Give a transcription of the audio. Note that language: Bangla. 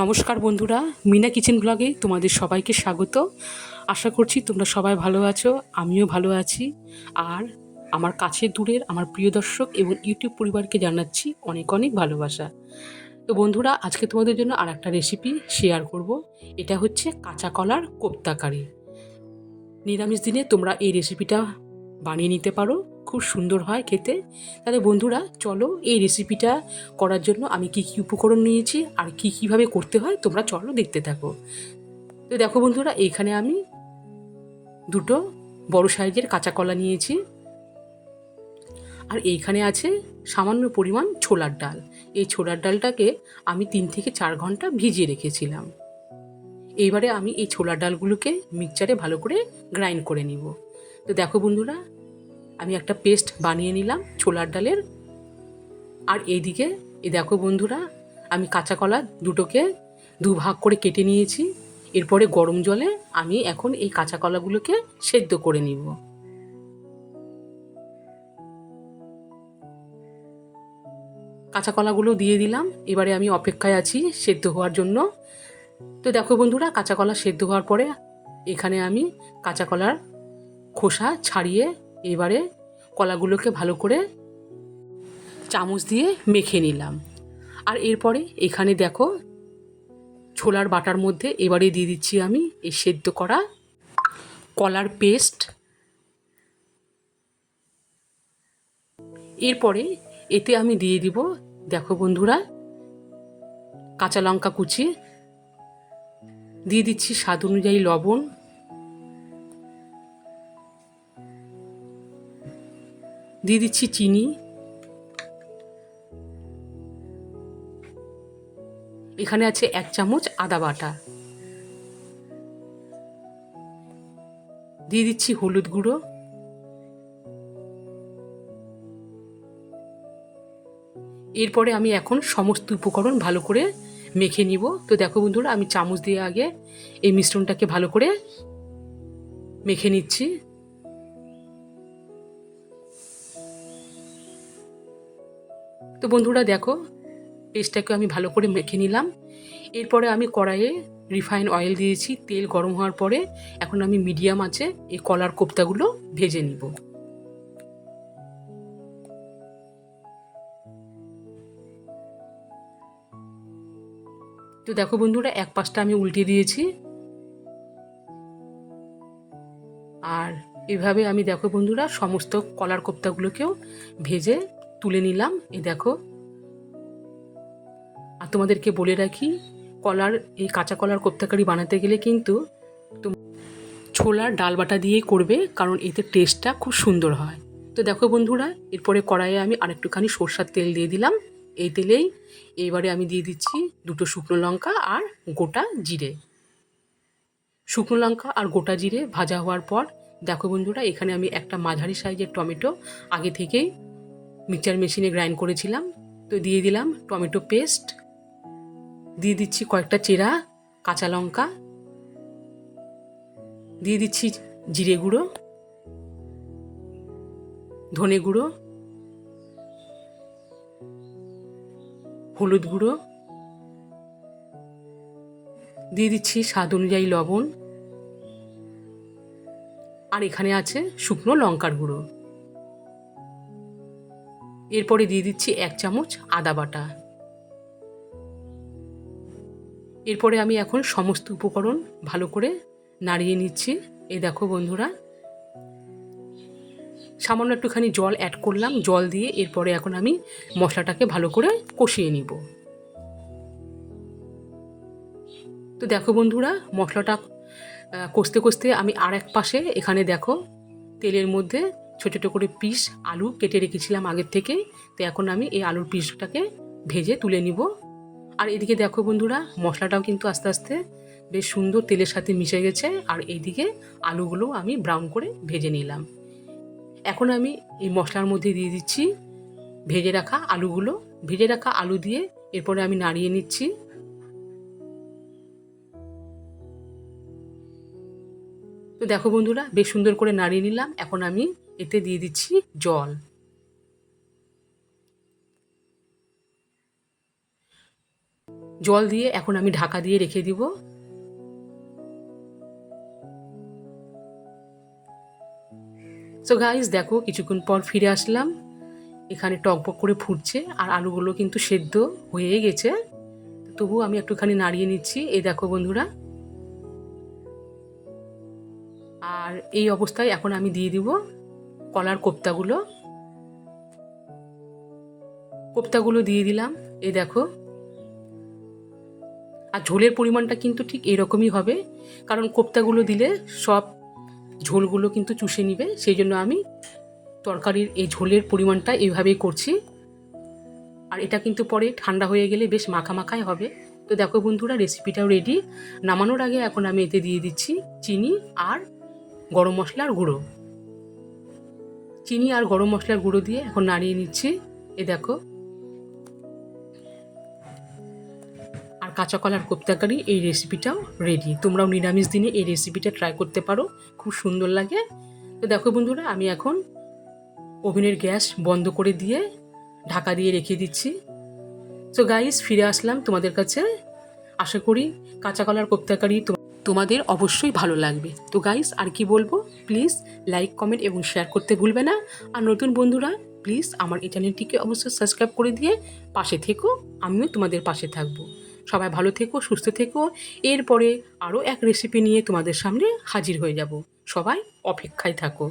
নমস্কার বন্ধুরা, মিনা কিচেন ব্লগে তোমাদের সবাইকে স্বাগত। আশা করছি তোমরা সবাই ভালো আছো, আমিও ভালো আছি। আর আমার কাছের দূরের আমার প্রিয় দর্শক এবং ইউটিউব পরিবারকে জানাচ্ছি অনেক অনেক ভালোবাসা। তো বন্ধুরা, আজকে তোমাদের জন্য আর একটা রেসিপি শেয়ার করব। এটা হচ্ছে কাঁচা কলার কোপ্তা কারি। নিরামিষ দিনে তোমরা এই রেসিপিটা বানিয়ে নিতে পারো, খুব সুন্দর হয় খেতে। তাহলে বন্ধুরা, চলো এই রেসিপিটা করার জন্য আমি কি কি উপকরণ নিয়েছি আর কীভাবে করতে হয় তোমরা চলো দেখতে থাকো। তো দেখো বন্ধুরা, এইখানে আমি দুটো বড় সাইজের কাঁচা কলা নিয়েছি। আর এইখানে আছে সামান্য পরিমাণ ছোলার ডাল। এই ছোলার ডালটাকে আমি 3 থেকে 4 ঘন্টা ভিজিয়ে রেখেছিলাম। এইবারে আমি এই ছোলার ডালগুলোকে মিক্সচারে ভালো করে গ্রাইন্ড করে নিব। তো দেখো বন্ধুরা, আমি একটা পেস্ট বানিয়ে নিলাম ছোলার ডালের। আর এইদিকে দেখো বন্ধুরা, আমি কাঁচা কলা দুটোকে দুভাগ করে কেটে নিয়েছি। এরপরে গরম জলে আমি এখন এই কাঁচা কলাগুলোকে সেদ্ধ করে নিব। কাঁচা কলাগুলো দিয়ে দিলাম। এবারে আমি অপেক্ষায় আছি সেদ্ধ হওয়ার জন্য। তো দেখো বন্ধুরা, কাঁচা কলা সেদ্ধ হওয়ার পরে এখানে আমি কাঁচা কলার খোসা ছাড়িয়ে এবারে কলাগুলোকে ভালো করে চামচ দিয়ে মেখে নিলাম। আর এরপরে এখানে দেখো ছোলার বাটার মধ্যে এবারে দিয়ে দিচ্ছি আমি এই সেদ্ধ করা কলার পেস্ট। এরপরে এতে আমি দিয়ে দিব, দেখো বন্ধুরা, কাঁচা লঙ্কা কুচি, দিয়ে দিচ্ছি স্বাদ অনুযায়ী লবণ, দিয়ে দিচ্ছি চিনি, এখানে আছে 1 চামচ আদা বাটা, দিয়ে দিচ্ছি হলুদ গুঁড়ো, এরপরে আমি এখন সমস্ত উপকরণ ভালো করে মেখে নিব। তো দেখো বন্ধুরা, আমি চামচ দিয়ে আগে এই মিশ্রণটাকে ভালো করে মেখে নিচ্ছি। তো বন্ধুরা দেখো, পেস্টটাকে আমি ভালো করে মেখে নিলাম। এরপরে আমি কড়াইয়ে রিফাইন অয়েল দিয়েছি। তেল গরম হওয়ার পরে এখন আমি মিডিয়াম আঁচে এই কলার কোপ্তাগুলো ভেজে নিব। তো দেখো বন্ধুরা, এক পাশটা আমি উল্টে দিয়েছি। আর এভাবে আমি দেখো বন্ধুরা সমস্ত কলার কোপ্তাগুলোকেও ভেজে তুলে নিলাম। এই দেখো, আর তোমাদেরকে বলে রাখি, এই কাঁচা কলার কোপ্তাকারি বানাতে গেলে কিন্তু ছোলার ডাল বাটা দিয়েই করবে, কারণ এতে টেস্টটা খুব সুন্দর হয়। তো দেখো বন্ধুরা, এরপরে কড়াইয়ে আমি আরেকটুখানি সরষার তেল দিয়ে দিলাম। এই তেলেই এইবারে আমি দিয়ে দিচ্ছি দুটো শুকনো লঙ্কা আর গোটা জিরে। শুকনো লঙ্কা আর গোটা জিরে ভাজা হওয়ার পর দেখো বন্ধুরা, এখানে আমি একটা মাঝারি সাইজের টমেটো আগে থেকেই মিক্সচার মেশিনে গ্রাইন্ড করেছিলাম। তো দিয়ে দিলাম টমেটো পেস্ট, দিয়ে দিচ্ছি কয়েকটা চেরা কাঁচা লঙ্কা, দিয়ে দিচ্ছি জিরে গুঁড়ো, ধনে গুঁড়ো, হলুদ গুঁড়ো, দিয়ে দিচ্ছি স্বাদ অনুযায়ী লবণ, আর এখানে আছে শুকনো লঙ্কার গুঁড়ো। এরপরে দিয়ে দিচ্ছি 1 চামচ আদা বাটা। এরপরে আমি এখন সমস্ত উপকরণ ভালো করে নাড়িয়ে নিচ্ছি। এই দেখো বন্ধুরা, সামান্য একটুখানি জল অ্যাড করলাম। জল দিয়ে এরপরে এখন আমি মশলাটাকে ভালো করে কষিয়ে নিব। তো দেখো বন্ধুরা, মশলাটা কষতে কষতে আমি আর এক পাশে এখানে দেখো তেলের মধ্যে ছোটো ছোটো করে পিস আলু কেটে রেখেছিলাম আগের থেকে। তো এখন আমি এই আলুর পিসটাকে ভেজে তুলে নিব। আর এদিকে দেখো বন্ধুরা, মশলাটাও কিন্তু আস্তে আস্তে বেশ সুন্দর তেলের সাথে মিশে গেছে। আর এইদিকে আলুগুলো আমি ব্রাউন করে ভেজে নিলাম। এখন আমি এই মশলার মধ্যে দিয়ে দিচ্ছি ভেজে রাখা আলুগুলো। ভেজে রাখা আলু দিয়ে এরপরে আমি নাড়িয়ে নিচ্ছি। তো দেখো বন্ধুরা, বেশ সুন্দর করে নাড়িয়ে নিলাম। এখন আমি এতে দিয়ে দিচ্ছি জল। জল দিয়ে এখন আমি ঢাকা দিয়ে রেখে দিব। সো গাইস দেখো কিছুক্ষণ পর ফিরে আসলাম। এখানে টকবক করে ফুটছে আর আলুগুলো কিন্তু সেদ্ধ হয়ে গেছে, তবু আমি একটুখানি নাড়িয়ে নিচ্ছি। এই দেখো বন্ধুরা, আর এই অবস্থায় এখন আমি দিয়ে দিব কলার কোপ্তাগুলো দিয়ে দিলাম। এই দেখো, আর ঝোলের পরিমাণটা কিন্তু ঠিক এরকমই হবে, কারণ কোপ্তাগুলো দিলে সব ঝোলগুলো কিন্তু চুষে নিবে, সেই জন্য আমি তরকারির এই ঝোলের পরিমাণটা এইভাবেই করছি। আর এটা কিন্তু পরে ঠান্ডা হয়ে গেলে বেশ মাখা মাখাই হবে। তো দেখো বন্ধুরা, রেসিপিটাও রেডি। নামানোর আগে এখন আমি এতে দিয়ে দিচ্ছি চিনি আর গরম মশলার গুঁড়ো। চিনি আর গরম মশলার গুঁড়ো দিয়ে এখন নাড়িয়ে নিচ্ছি। এ দেখো, আর কাঁচা কলার কোপ্তাকারি এই রেসিপিটাও রেডি। তোমরাও নিরামিষ দিনে এই রেসিপিটা ট্রাই করতে পারো, খুব সুন্দর লাগে। তো দেখো বন্ধুরা, আমি এখন ওভেনের গ্যাস বন্ধ করে দিয়ে ঢাকা দিয়ে রেখে দিচ্ছি। সো গাইস, ফিরে আসলাম তোমাদের কাছে। আশা করি কাঁচা কলার কোপ্তাকারি তোমাদের অবশ্যই ভালো লাগবে। তো গাইস, আর কি বলবো, প্লিজ লাইক, কমেন্ট এবং শেয়ার করতে ভুলবে না। আর নতুন বন্ধুরা প্লিজ আমার এই চ্যানেলটিকে অবশ্যই সাবস্ক্রাইব করে দিয়ে পাশে থেকো, আমিও তোমাদের পাশে থাকবো। সবাই ভালো থেকো, সুস্থ থেকো। এরপরে আরও এক রেসিপি নিয়ে তোমাদের সামনে হাজির হয়ে যাব। সবাই অপেক্ষায় থাকো।